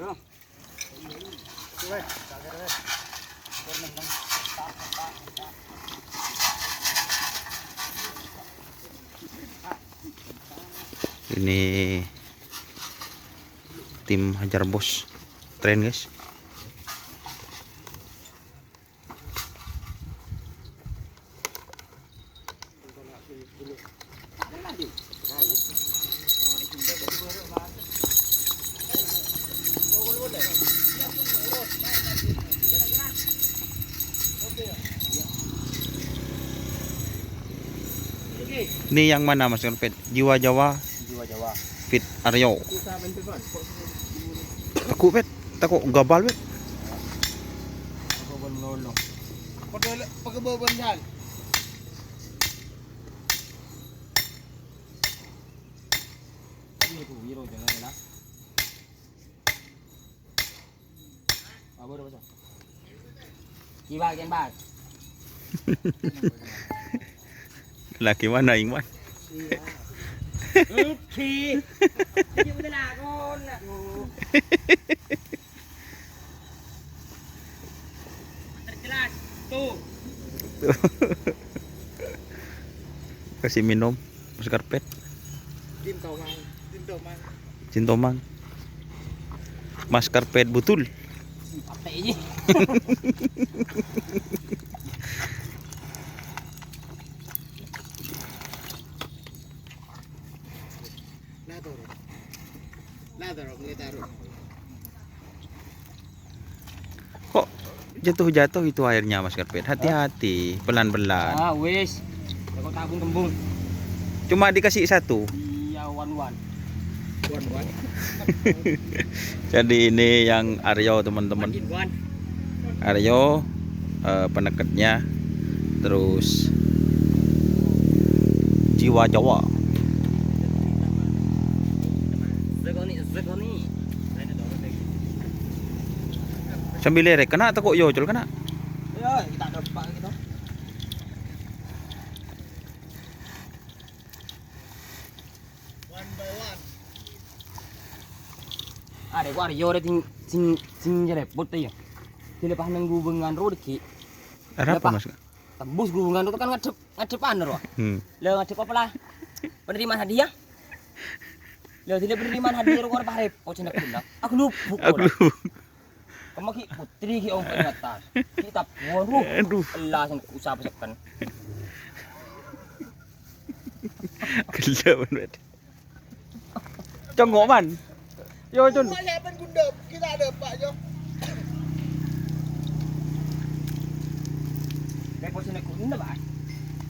Ini tim Hajar Bos tren guys. Ini yang mana Mas Karpet? Jiwa Jawa. Jiwa Jawa. Fit Aryo. Takut pet, takut gabal pet. Pagbaban lolo. Pagbaban yan. Ini tuh biro jangan lah. Apa dah pasal? Kibat kan bat. Laki mana Ingwan? Ki. Dia betul lah kon. Terjelas tuh. Kasih minum Mas Karpet. Cintomang. Mas Karpet betul. Apa ini? Kok jatuh-jatuh itu airnya Mas Karpet? Hati-hati, pelan-pelan. Ah, wis. Aku tabung kembung. Cuma dikasih satu. Iya, one. Jadi ini yang Aryo teman-teman. Aryo penekatnya, terus Jiwa Jawa. Zegoni. Sambil lerek kena takut yojol kena. Ya, kita dapat gitu. One by one. Ada gua Aryo ada sing jerepot ya. Dilepas nang gubungan ro deki. Ada apa Mas? Tembus gubungan itu kan ngadepan ro. Lah ngadep apa lah? Penerimaan hadiah. Lah dile penerimaan hadiah ro kok repot oh cendak pundak. Aku lupa. Kamu ki putri ki om pengatas. Kita waduh. Aduh. Allah sing usah pesekan. Gelap banget. Congok man. Yo Jun. Malapan gundap, kita ada Pak Jo. Repot sing kuna ba?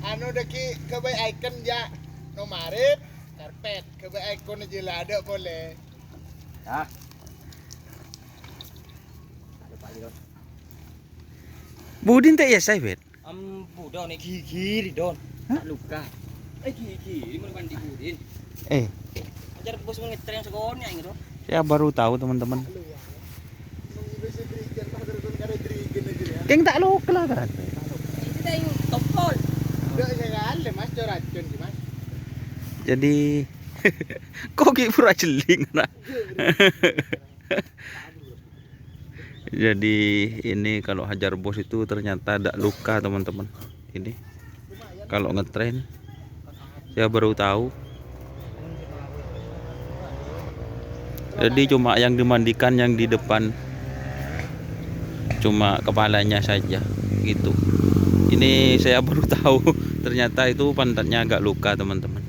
Anu deki kebaik icon ya nomarit karpet kebaik icon aja lah ada boleh. Ya. Ada Pak Don. Budin tak ya saya bet. Budon nek gigi don. Tak luka. Gigi mun mandi budin. Ajar bos mun ngetren segon yang gitu. Saya baru tahu teman-teman. Keng tak lokal kan. Itu dah yang topol. Enggak saya Mas racun sih Mas. Jadi kok ki pura jeling nak. Jadi ini kalau Hajar Bos itu ternyata ada luka teman-teman. Ini kalau ngetren saya baru tahu. Jadi cuma yang dimandikan yang di depan, cuma kepalanya saja gitu. Ini saya baru tahu ternyata itu pantatnya agak luka teman-teman.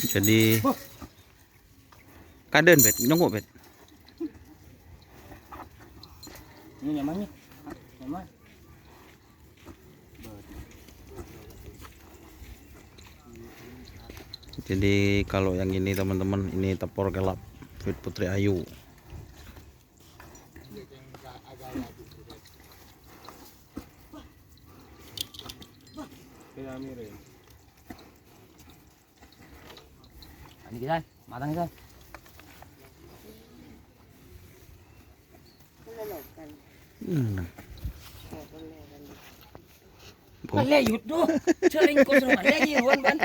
Jadi kaden bet, nyongok bet. Ini nyamannya. Nyaman. Jadi kalau yang ini teman-teman, ini tepor gelap Fit Putri Ayu. Ini kita, matang kita. Boleh yut doh. Sering kau serumah lagi Wan ban.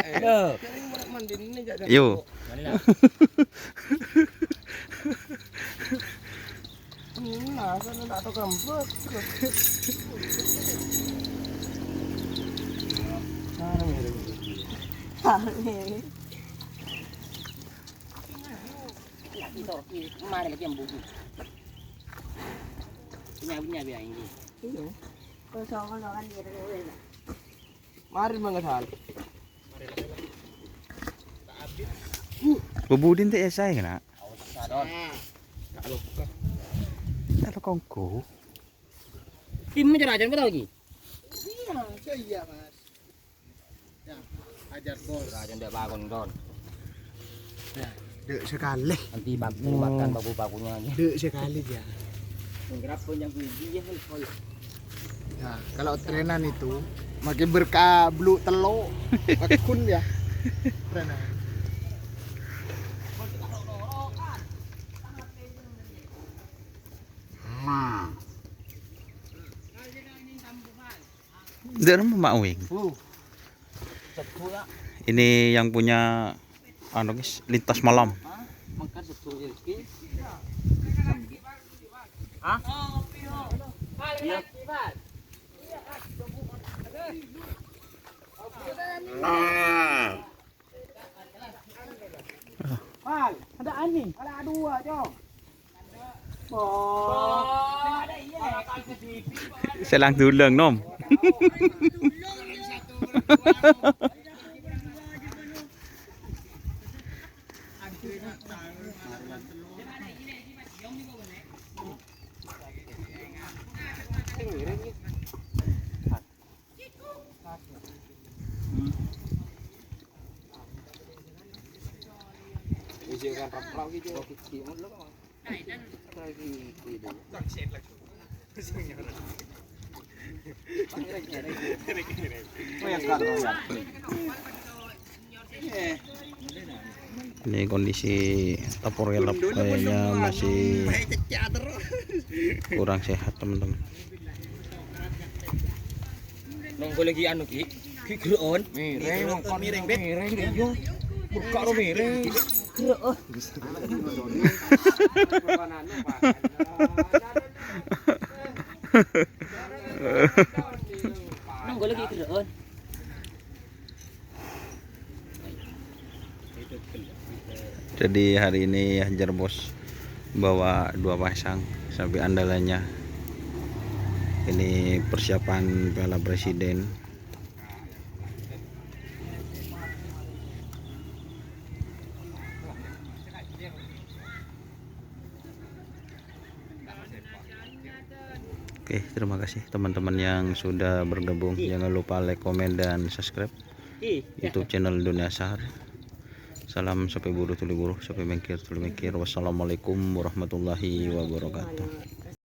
ini jadi. Yo. Mana? Nah, kan tak tahu kembut. Lagi tor, kemarin lagi yang buku. Punya biar ini. Iya. Kosong-kosongan dia dulu. Mari mengesal. Bubudin teh esai kena. Sadon. Kalau kongko. Tim macam-macam kau tahu ni? Iya, Mas. Ya, ajar bos. Rajan dia bangun don. Dek sekali. Nanti makan babu-babunya ni. Dek sekali dia. Menggerap pun yang dia helpful. Nah, kalau trenan itu makin berkablu telok, akun ya. Trenan. Dia nama Mak Wing. Ini yang punya anu guys, lintas malam. Makan betul rezeki. Hah? Iya. Mal, ada anjing. Ada dua, Jom. Selang dulang nom. Ini kondisi tapur gelap kayaknya masih kurang sehat teman-teman. Nongko lagi anu ki. Ki geron. Miring, mongkon miring, Bet. Miring, yo. Buka ro miring. Nongko lagi geron. Jadi hari ini Hajar Bos bawa 2 pasang sapi andalannya. Ini persiapan Piala Presiden. Oke, terima kasih teman-teman yang sudah bergabung. Jangan lupa like, komen, dan subscribe YouTube channel Dunia Sahar. Salam sampai buru tuli buru, sampai mengkir tuli mengkir. Wassalamualaikum warahmatullahi wabarakatuh.